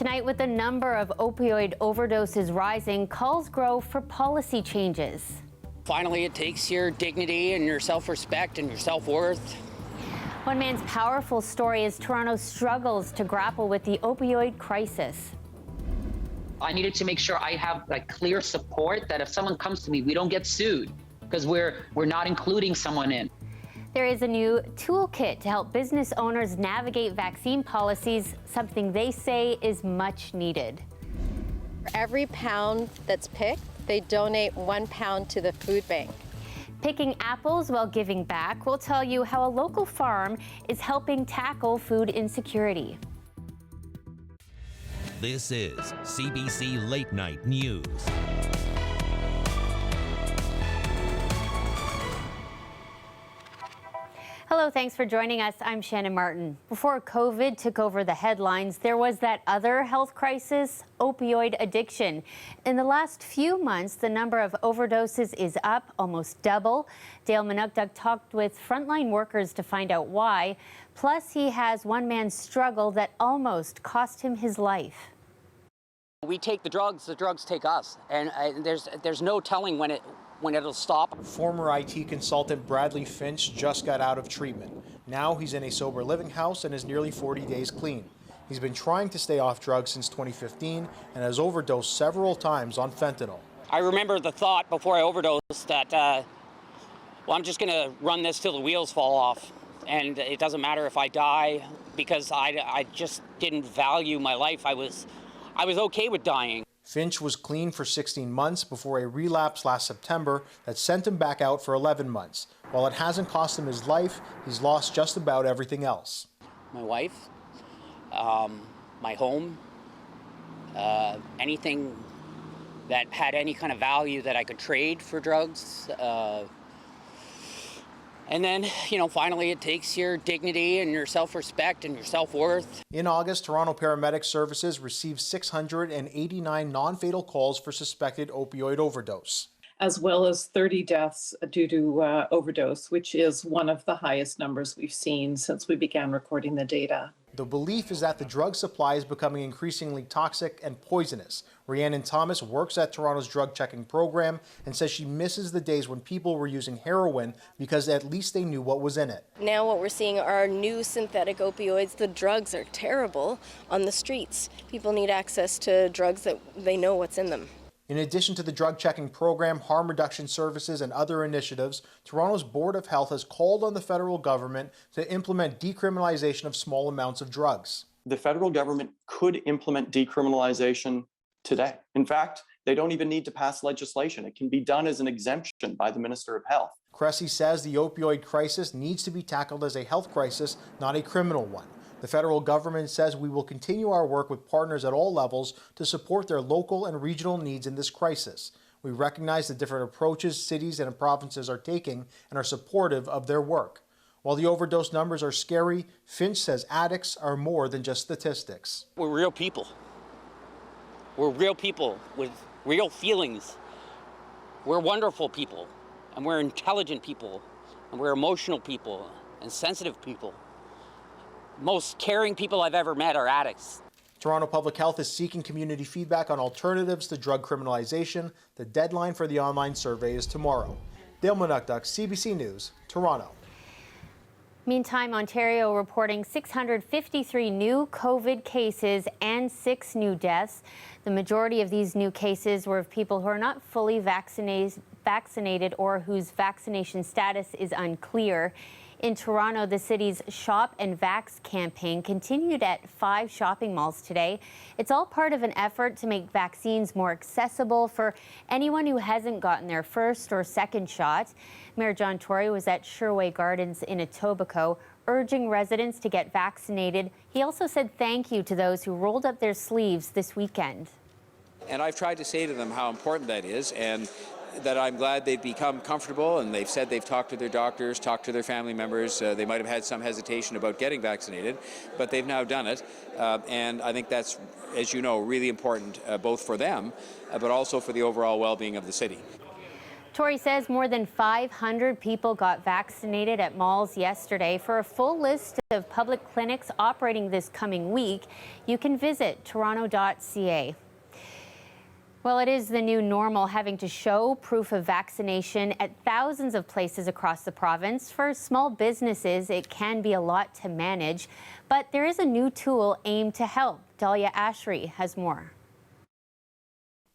Tonight, with the number of opioid overdoses rising, calls grow for policy changes. Finally, it takes your dignity and your self-respect and your self-worth. One man's powerful story is Toronto struggles to grapple with the opioid crisis. I needed to make sure I have clear support that if someone comes to me, we don't get sued because we're not including someone in. There is a new toolkit to help business owners navigate vaccine policies, something they say is much needed. For every pound that's picked, they donate 1 pound to the food bank. Picking apples while giving back will tell you how a local farm is helping tackle food insecurity. This is CBC Late Night News. Hello, thanks for joining us. I'm Shannon Martin. Before COVID took over the headlines, there was that other health crisis, opioid addiction. In the last few months, the number of overdoses is up almost double. Dale Manukduk talked with frontline workers to find out why. Plus, he has one man's struggle that almost cost him his life. We take the drugs take us, and there's no telling when it'll stop. Former IT consultant Bradley Finch just got out of treatment. Now he's in a sober living house and is nearly 40 days clean. He's been trying to stay off drugs since 2015 and has overdosed several times on fentanyl. I remember the thought before I overdosed that, well, I'm just going to run this till the wheels fall off. And it doesn't matter if I die, because I just didn't value my life. I was okay with dying. Finch was clean for 16 months before a relapse last September that sent him back out for 11 months. While it hasn't cost him his life, he's lost just about everything else. My wife, my home, anything that had any kind of value that I could trade for drugs. And then, finally it takes your dignity and your self-respect and your self-worth. In August, Toronto Paramedic Services received 689 non-fatal calls for suspected opioid overdose, as well as 30 deaths due to overdose, which is one of the highest numbers we've seen since we began recording the data. The belief is that the drug supply is becoming increasingly toxic and poisonous. Rhiannon Thomas works at Toronto's drug checking program and says she misses the days when people were using heroin because at least they knew what was in it. Now what we're seeing are new synthetic opioids. The drugs are terrible on the streets. People need access to drugs that they know what's in them. In addition to the drug checking program, harm reduction services, and other initiatives, Toronto's Board of Health has called on the federal government to implement decriminalization of small amounts of drugs. The federal government could implement decriminalization today. In fact, they don't even need to pass legislation. It can be done as an exemption by the Minister of Health. Cressy says the opioid crisis needs to be tackled as a health crisis, not a criminal one. The federal government says we will continue our work with partners at all levels to support their local and regional needs in this crisis. We recognize the different approaches cities and provinces are taking and are supportive of their work. While the overdose numbers are scary, Finch says addicts are more than just statistics. We're real people. We're real people with real feelings. We're wonderful people, and we're intelligent people, and we're emotional people and sensitive people. Most caring people I've ever met are addicts. Toronto Public Health is seeking community feedback on alternatives to drug criminalization. The deadline for the online survey is tomorrow. Dale Manukduk, CBC News, Toronto. Meantime, Ontario reporting 653 new COVID cases and 6 new deaths. The majority of these new cases were of people who are not fully vaccinated or whose vaccination status is unclear. In Toronto, the city's Shop and Vax campaign continued at 5 shopping malls today. It's all part of an effort to make vaccines more accessible for anyone who hasn't gotten their first or second shot. Mayor John Tory was at Sherway Gardens in Etobicoke, urging residents to get vaccinated. He also said thank you to those who rolled up their sleeves this weekend. And I've tried to say to them how important that is, and that I'm glad they've become comfortable, and they've said they've talked to their doctors, talked to their family members. They might have had some hesitation about getting vaccinated, but they've now done it. And I think that's, as you know, really important both for them, but also for the overall well-being of the city. Tori says more than 500 people got vaccinated at malls yesterday. For a full list of public clinics operating this coming week, you can visit toronto.ca. Well, it is the new normal, having to show proof of vaccination at thousands of places across the province. For small businesses, it can be a lot to manage, but there is a new tool aimed to help. Dahlia Ashry has more.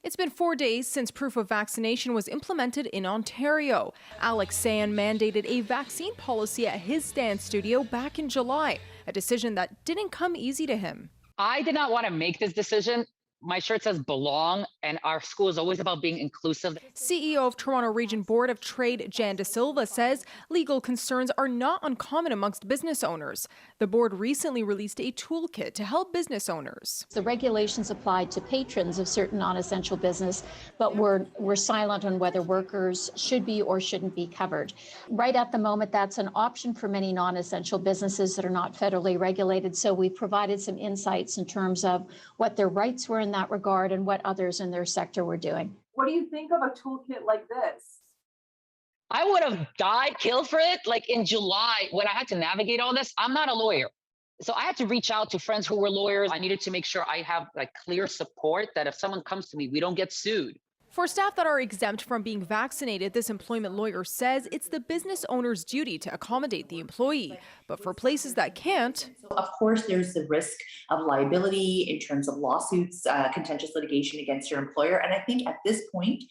It's been 4 days since proof of vaccination was implemented in Ontario. Alex Sayan mandated a vaccine policy at his dance studio back in July, a decision that didn't come easy to him. I did not want to make this decision. My shirt says belong, and our school is always about being inclusive. CEO of Toronto Region Board of Trade, Jan De Silva, says legal concerns are not uncommon amongst business owners. The board recently released a toolkit to help business owners. The regulations applied to patrons of certain non-essential business, but we're silent on whether workers should be or shouldn't be covered. Right at the moment, that's an option for many non-essential businesses that are not federally regulated. So we provided some insights in terms of what their rights were in that regard and what others in their sector were doing. What do you think of a toolkit like this? I would have died, killed for it. Like in July, when I had to navigate all this, I'm not a lawyer. So I had to reach out to friends who were lawyers. I needed to make sure I have like clear support that if someone comes to me, we don't get sued. For staff that are exempt from being vaccinated, this employment lawyer says it's the business owner's duty to accommodate the employee. But for places that can't, of course, there's the risk of liability in terms of lawsuits, contentious litigation against your employer. And I think at this point,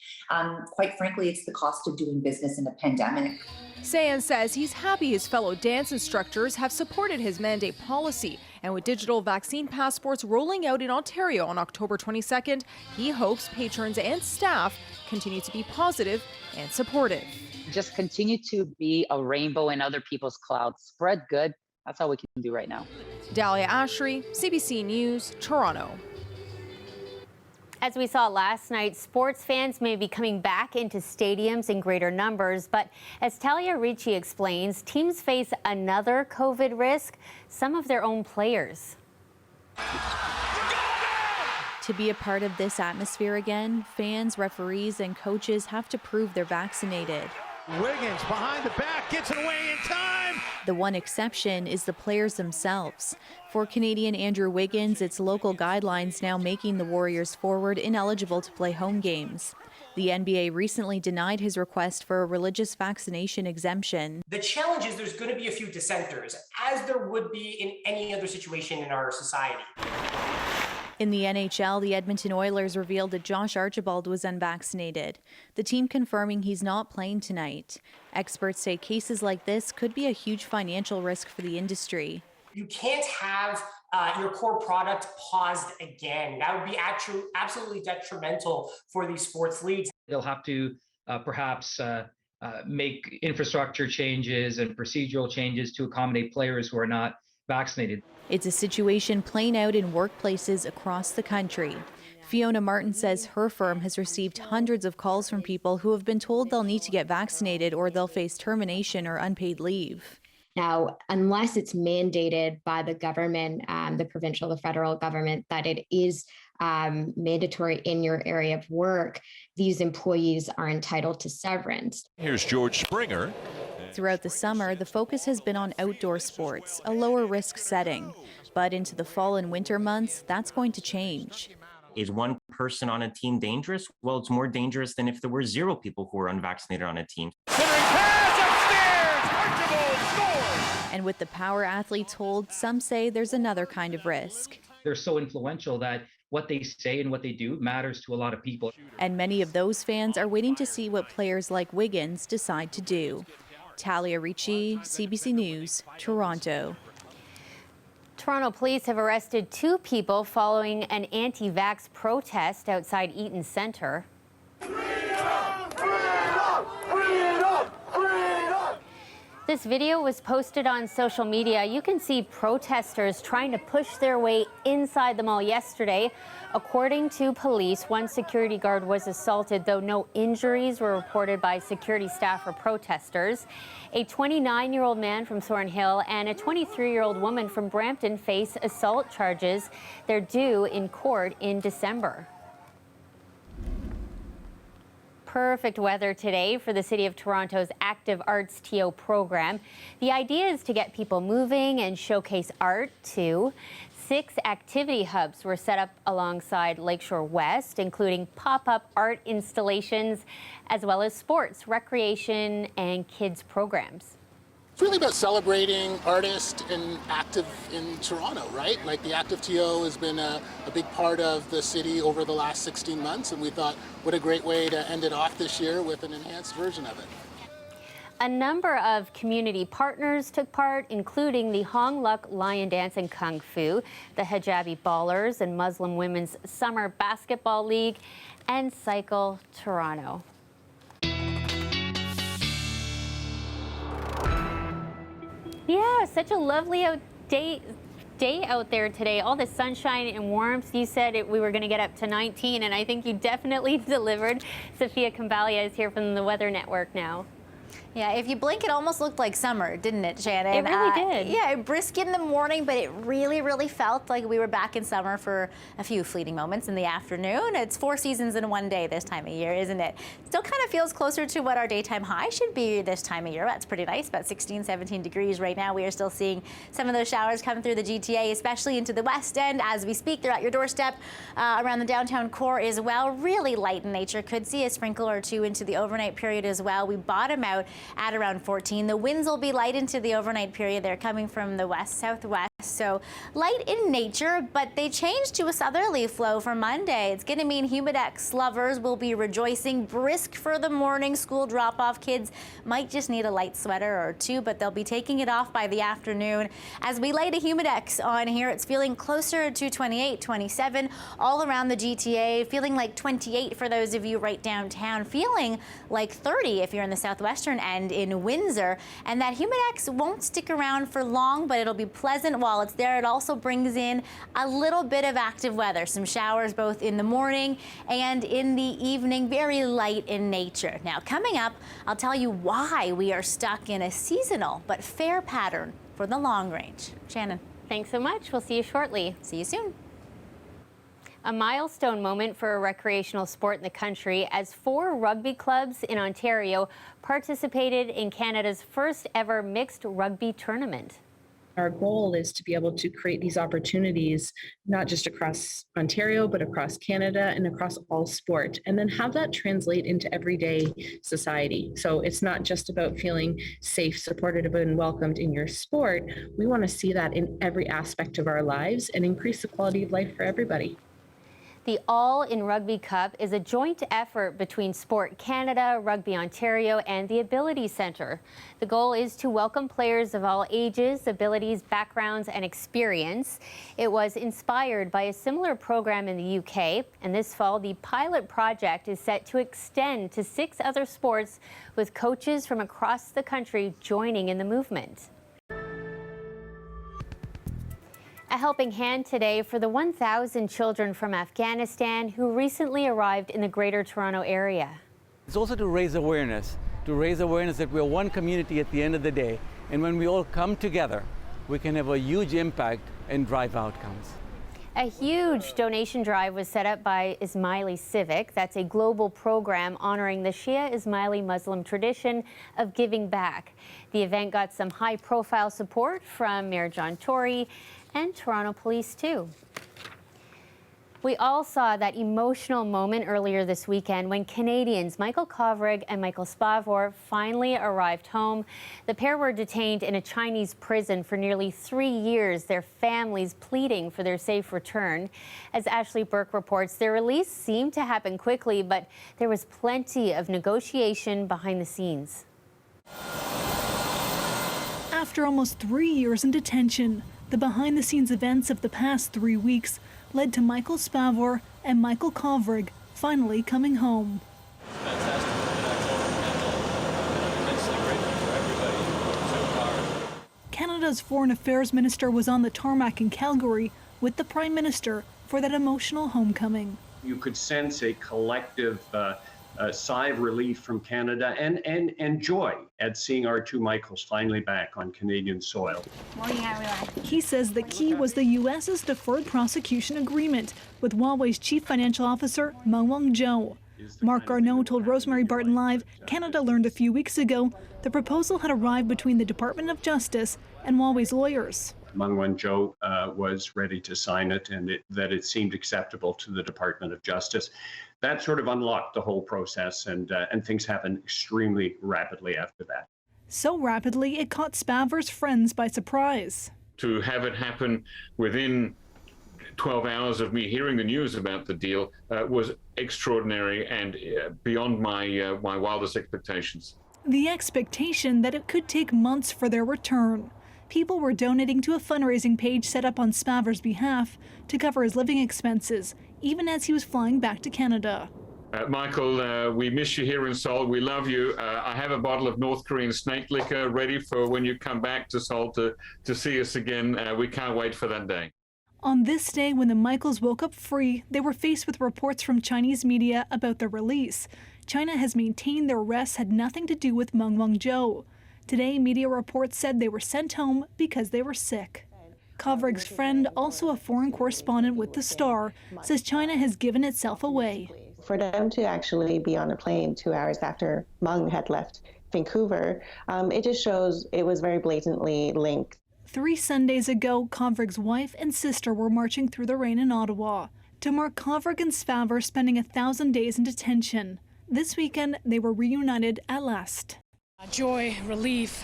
quite frankly, it's the cost of doing business in a pandemic. Sayan says he's happy his fellow dance instructors have supported his mandate policy. And with digital vaccine passports rolling out in Ontario on October 22nd, he hopes patrons and staff continue to be positive and supportive. Just continue to be a rainbow in other people's clouds. Spread good. That's all we can do right now. Dahlia Ashry, CBC News, Toronto. As we saw last night, sports fans may be coming back into stadiums in greater numbers, but as Talia Ricci explains, teams face another COVID risk, some of their own players. To be a part of this atmosphere again, fans, referees, and coaches have to prove they're vaccinated. Wiggins behind the back, gets it away in time. The one exception is the players themselves. For Canadian Andrew Wiggins, it's local guidelines now making the Warriors forward ineligible to play home games. The NBA recently denied his request for a religious vaccination exemption. The challenge is there's going to be a few dissenters, as there would be in any other situation in our society. In the NHL, the Edmonton Oilers revealed that Josh Archibald was unvaccinated, the team confirming he's not playing tonight. Experts say cases like this could be a huge financial risk for the industry. You can't have your core product paused again. That would be absolutely detrimental for these sports leagues. They'll have to perhaps make infrastructure changes and procedural changes to accommodate players who are not vaccinated. It's a situation playing out in workplaces across the country. Fiona Martin says her firm has received hundreds of calls from people who have been told they'll need to get vaccinated or they'll face termination or unpaid leave. Now, unless it's mandated by the government, the provincial, the federal government, that it is mandatory in your area of work, these employees are entitled to severance. Here's George Springer. Throughout the summer, the focus has been on outdoor sports, a lower risk setting. But into the fall and winter months, that's going to change. Is one person on a team dangerous? Well, it's more dangerous than if there were 0 people who were unvaccinated on a team. And with the power athletes hold, some say there's another kind of risk. They're so influential that what they say and what they do matters to a lot of people. And many of those fans are waiting to see what players like Wiggins decide to do. Talia Ricci, CBC News, Toronto. Toronto police have arrested 2 people following an anti-vaxx protest outside Eaton Centre. This video was posted on social media. You can see protesters trying to push their way inside the mall yesterday. According to police, one security guard was assaulted, though no injuries were reported by security staff or protesters. A 29-year-old man from Thornhill and a 23-year-old woman from Brampton face assault charges. They're due in court in December. perfect weather today for the City of Toronto's Active Arts TO program. The idea is to get people moving and showcase art too. 6 activity hubs were set up alongside Lakeshore West, including pop-up art installations, as well as sports, recreation, and kids programs. It's really about celebrating artists and active in Toronto, right? Like the Active TO has been a big part of the city over the last 16 months, and we thought what a great way to end it off this year with an enhanced version of it. A number of community partners took part, including the Hong Luk Lion Dance and Kung Fu, the Hijabi Ballers and Muslim Women's Summer Basketball League, and Cycle Toronto. Yeah, such a lovely day out there today. All the sunshine and warmth. You said we were going to get up to 19, and I think you definitely delivered. Sophia Kambalia is here from the Weather Network now. Yeah, if you blink, it almost looked like summer, didn't it, Shannon? It really did. Yeah, brisk in the morning, but it really, really felt like we were back in summer for a few fleeting moments in the afternoon. It's 4 seasons in one day this time of year, isn't it? Still kind of feels closer to what our daytime high should be this time of year. That's pretty nice, about 16, 17 degrees right now. We are still seeing some of those showers come through the GTA, especially into the West End. As we speak, they're at your doorstep around the downtown core as well. Really light in nature. Could see a sprinkle or two into the overnight period as well. We bottom out at around 14. The winds will be light into the overnight period. They're coming from the west-southwest, so light in nature, but they change to a southerly flow for Monday. It's going to mean Humidex lovers will be rejoicing. Brisk for the morning. School drop-off kids might just need a light sweater or two, but they'll be taking it off by the afternoon. As we light a Humidex on here, it's feeling closer to 28, 27 all around the GTA, feeling like 28 for those of you right downtown, feeling like 30 if you're in the southwestern end in Windsor. And that Humidex won't stick around for long, but it'll be pleasant while it's there. It also brings in a little bit of active weather, some showers both in the morning and in the evening, very light in nature. Now coming up, I'll tell you why we are stuck in a seasonal but fair pattern for the long range. Shannon. Thanks so much. We'll see you shortly. See you soon. A milestone moment for a recreational sport in the country as 4 rugby clubs in Ontario participated in Canada's first ever mixed rugby tournament. Our goal is to be able to create these opportunities, not just across Ontario, but across Canada and across all sport, and then have that translate into everyday society. So it's not just about feeling safe, supported, and welcomed in your sport. We want to see that in every aspect of our lives and increase the quality of life for everybody. The All in Rugby Cup is a joint effort between Sport Canada, Rugby Ontario, and the Ability Centre. The goal is to welcome players of all ages, abilities, backgrounds, and experience. It was inspired by a similar program in the UK, and this fall the pilot project is set to extend to 6 other sports, with coaches from across the country joining in the movement. A helping hand today for the 1,000 children from Afghanistan who recently arrived in the Greater Toronto area. It's also to raise awareness that we're one community at the end of the day, and when we all come together, we can have a huge impact and drive outcomes. A huge donation drive was set up by Ismaili Civic. That's a global program honoring the Shia Ismaili Muslim tradition of giving back. The event got some high-profile support from Mayor John Tory and Toronto Police too. We all saw that emotional moment earlier this weekend when Canadians Michael Kovrig and Michael Spavor finally arrived home. The pair were detained in a Chinese prison for nearly 3 years, their families pleading for their safe return. As Ashley Burke reports, their release seemed to happen quickly, but there was plenty of negotiation behind the scenes. After almost 3 years in detention, the behind-the-scenes events of the past 3 weeks led to Michael Spavor and Michael Kovrig finally coming home. Canada's Foreign Affairs Minister was on the tarmac in Calgary with the Prime Minister for that emotional homecoming. You could sense a collective sigh of relief from Canada and joy at seeing our 2 Michaels finally back on Canadian soil. Morning, everyone. He says the key was the U.S.'s deferred prosecution agreement with Huawei's chief financial officer, Meng Wanzhou. Mark Garneau told Rosemary Barton Live Canada learned a few weeks ago the proposal had arrived between the Department of Justice and Huawei's lawyers. Meng Wanzhou was ready to sign it, and that it seemed acceptable to the Department of Justice. That sort of unlocked the whole process, and things happened extremely rapidly after that. So rapidly, it caught Spavr's friends by surprise. To have it happen within 12 hours of me hearing the news about the deal was extraordinary and beyond my wildest expectations. The expectation that it could take months for their return. People were donating to a fundraising page set up on Spavr's behalf to cover his living expenses, even as he was flying back to Canada. Michael, we miss you here in Seoul. We love you. I have a bottle of North Korean snake liquor ready for when you come back to Seoul to see us again. We can't wait for that day. On this day, when the Michaels woke up free, they were faced with reports from Chinese media about their release. China has maintained their arrests had nothing to do with Meng Wanzhou. Today, media reports said they were sent home because they were sick. Kovrig's friend, also a foreign correspondent with The Star, says China has given itself away. For them to actually be on a plane 2 hours after Meng had left Vancouver, it just shows it was very blatantly linked. 3 Sundays ago, Kovrig's wife and sister were marching through the rain in Ottawa to mark Kovrig and Spavor spending 1,000 days in detention. This weekend, they were reunited at last. Joy, relief,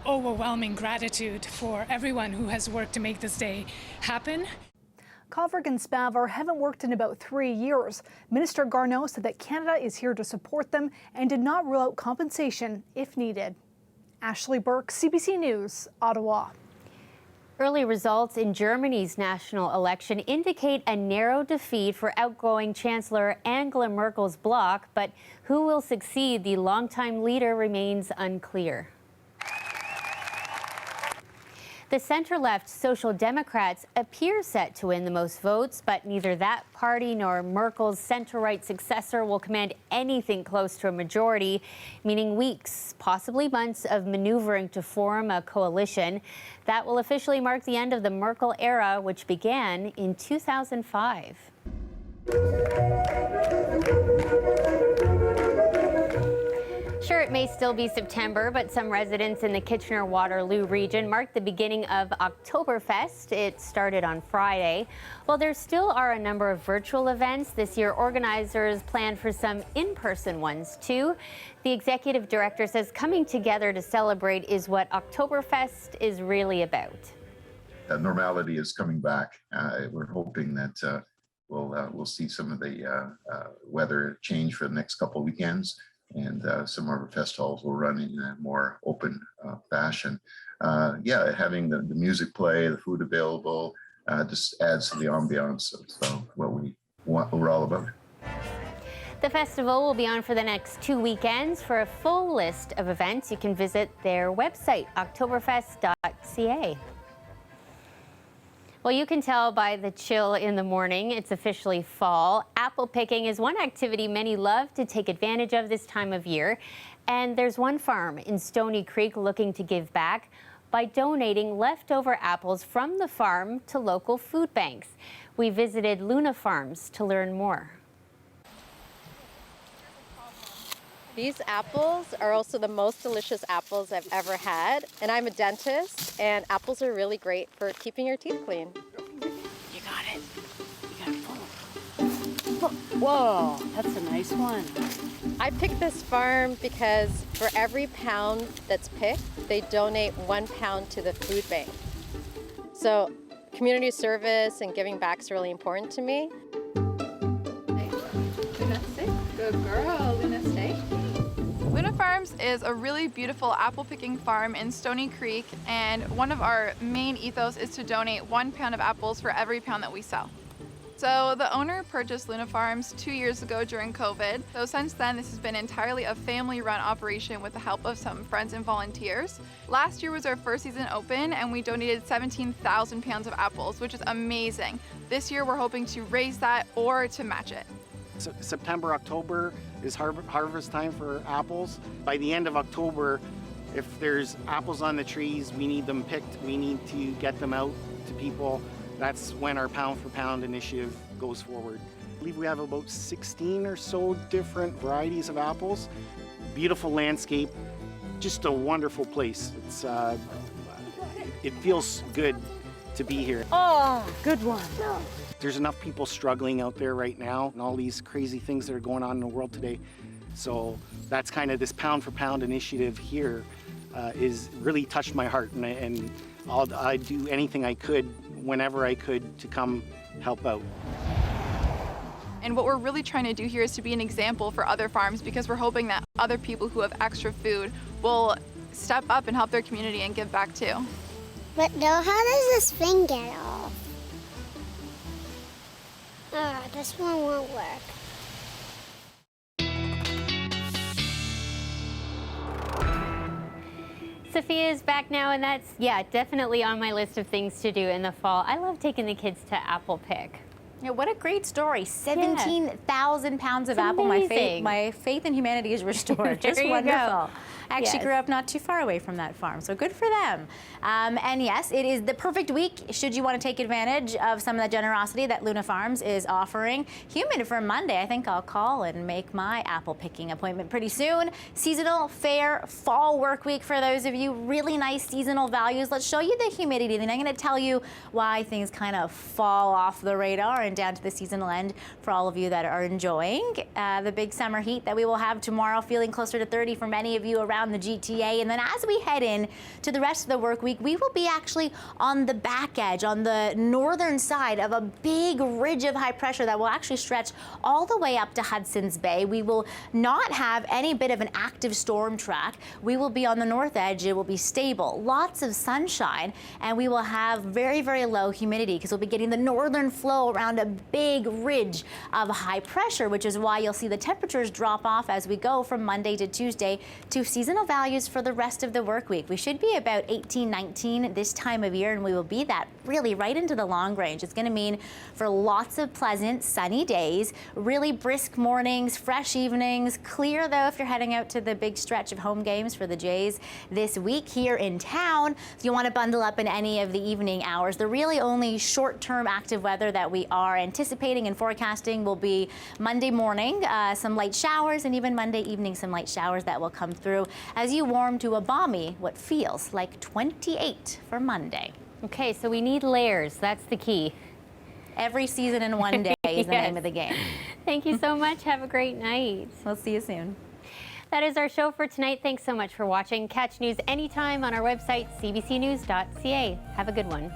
overwhelming gratitude for everyone who has worked to make this day happen. Kovrig and Spavor haven't worked in about 3 years. Minister Garneau said that Canada is here to support them and did not rule out compensation if needed. Ashley Burke, CBC News, Ottawa. Early results in Germany's national election indicate a narrow defeat for outgoing Chancellor Angela Merkel's bloc, but who will succeed the longtime leader remains unclear. The center-left Social Democrats appear set to win the most votes, but neither that party nor Merkel's center-right successor will command anything close to a majority, meaning weeks, possibly months of maneuvering to form a coalition. That will officially mark the end of the Merkel era, which began in 2005. Sure, it may still be September, but some residents in the Kitchener-Waterloo region marked the beginning of Oktoberfest. It started on Friday. While there still are a number of virtual events, this year organizers plan for some in-person ones too. The executive director says coming together to celebrate is what Oktoberfest is really about. Normality is coming back. We're hoping that we'll see some of the weather change for the next couple of weekends. And some of our fest halls will run in a more open fashion. Having the music play, the food available, just adds to the ambiance of what we're all about. The festival will be on for the next 2 weekends. For a full list of events, you can visit their website, oktoberfest.ca. Well, you can tell by the chill in the morning, it's officially fall. Apple picking is one activity many love to take advantage of this time of year. And there's one farm in Stony Creek looking to give back by donating leftover apples from the farm to local food banks. We visited Luna Farms to learn more. These apples are also the most delicious apples I've ever had. And I'm a dentist, and apples are really great for keeping your teeth clean. You got it. You got it full. Whoa, that's a nice one. I picked this farm because for every pound that's picked, they donate 1 pound to the food bank. So community service and giving back is really important to me. Good girl, Luna, stay. Luna Farms is a really beautiful apple picking farm in Stony Creek, and one of our main ethos is to donate 1 pound of apples for every pound that we sell. So the owner purchased Luna Farms 2 years ago during COVID. So since then, this has been entirely a family-run operation with the help of some friends and volunteers. Last year was our first season open, and we donated 17,000 pounds of apples, which is amazing. This year, we're hoping to raise that or to match it. September, October is harvest time for apples. By the end of October, if there's apples on the trees, we need them picked. We need to get them out to people. That's when our pound for pound initiative goes forward. believe we have about 16 or so different varieties of apples. Beautiful landscape, just a wonderful place. It feels good to be here. Oh, good one. There's enough people struggling out there right now and all these crazy things that are going on in the world today. So that's kind of this pound for pound initiative here is really touched my heart, and I'd do anything I could whenever I could to come help out. And what we're really trying to do here is to be an example for other farms, because we're hoping that other people who have extra food will step up and help their community and give back too. But no, how does this thing get off? Oh, this one won't work. Sophia is back now, and that's, definitely on my list of things to do in the fall. I love taking the kids to apple pick. Yeah, what a great story. 17,000 pounds of It's apple. amazing. My faith in humanity is restored. Just There you wonderful. go. I actually Yes. grew up not too far away from that farm, so good for them. And yes, it is the perfect week should you want to take advantage of some of the generosity that Luna Farms is offering. Humid for Monday. I think I'll call and make my apple picking appointment pretty soon. Seasonal fair fall work week for those of you. Really nice seasonal values. Let's show you the humidity. Then I'm going to tell you why things kind of fall off the radar and down to the seasonal end for all of you that are enjoying the big summer heat that we will have tomorrow, feeling closer to 30 for many of you around the GTA. And then as we head in to the rest of the work week, we will be actually on the back edge, on the northern side of a big ridge of high pressure that will actually stretch all the way up to Hudson's Bay. We will not have any bit of an active storm track. We will be on the north edge. It will be stable, lots of sunshine, and we will have very, very low humidity because we'll be getting the northern flow around a big ridge of high pressure, which is why you'll see the temperatures drop off as we go from Monday to Tuesday to seasonal values for the rest of the work week. We should be about 18, 19 this time of year, and we will be that really right into the long range. It's going to mean for lots of pleasant sunny days, really brisk mornings, fresh evenings, clear though if you're heading out to the big stretch of home games for the Jays this week here in town. If you want to bundle up in any of the evening hours, the really only short-term active weather that we are anticipating and forecasting will be Monday morning, some light showers, and even Monday evening, some light showers that will come through as you warm to a balmy, what feels like 28 for Monday. Okay, so we need layers. That's the key. Every season in one day is the name of the game. Thank you so much. Have a great night. We'll see you soon. That is our show for tonight. Thanks so much for watching. Catch news anytime on our website, cbcnews.ca. Have a good one.